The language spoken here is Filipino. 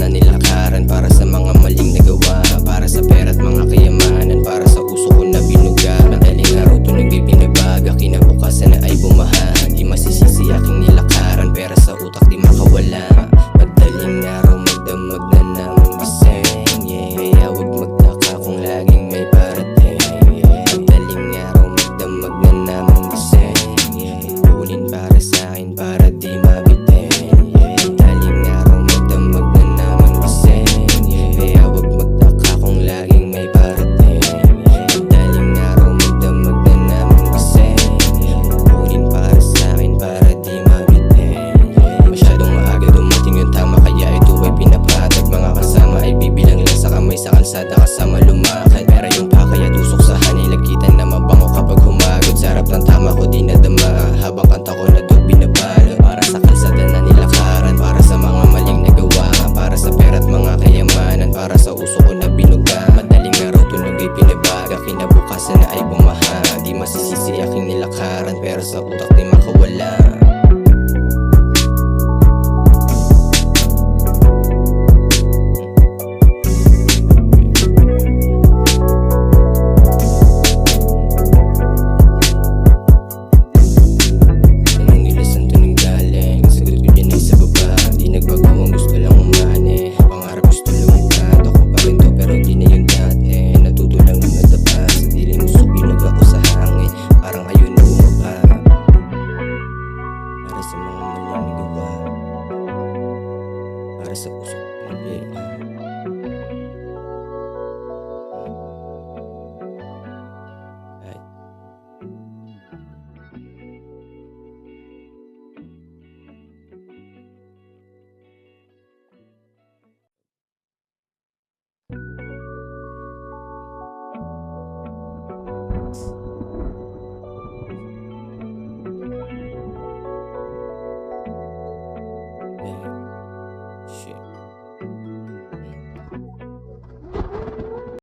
na nilakaran para sa mga maling nagawa, para sa pera't mga kayamanan, para sa uso ko na binuga. Madaling araw tunog ay binabaga, kinabukasan na ay bumaha. Di masisisi aking nilakaran, pera sa utak di makawala. Madaling araw magdamag na namang gising, yeah. Kaya huwag magtaka kung laging may parating, yeah. Madaling araw magdamag na namang gising, yeah. Kunin para sa akin para di mabitin, yeah. Madaling araw magdamag na namang gising, yeah. Kaya huwag magtaka kung laging may parating, yeah. Madaling araw magdamag na namang gising, yeah. Kunin para sa akin para di mabitin, yeah. Masyadong maaga dumating yung tama, kaya ito ay pinapatag. Mga kasama ay bibilang lang sa kamay, sa kalsada kasama lumakad. Pera yung pa kaya tusok sa hanay, lagitan na mabango kapag humagod. Sarap ng tama ko di nadama, habang kanta ko na doon binabalo. Para sa kalsada na nilakaran, para sa mga maling nagawa, para sa pera't mga kayamanan, para sa uso ko na binuga. Madaling araw tunog ay pinabaga, kinabukasan na ay bumaha. Di masisisi aking nilakaran, pero sa utak di makawala. Para sa mga maling nagawa, para sa puso ng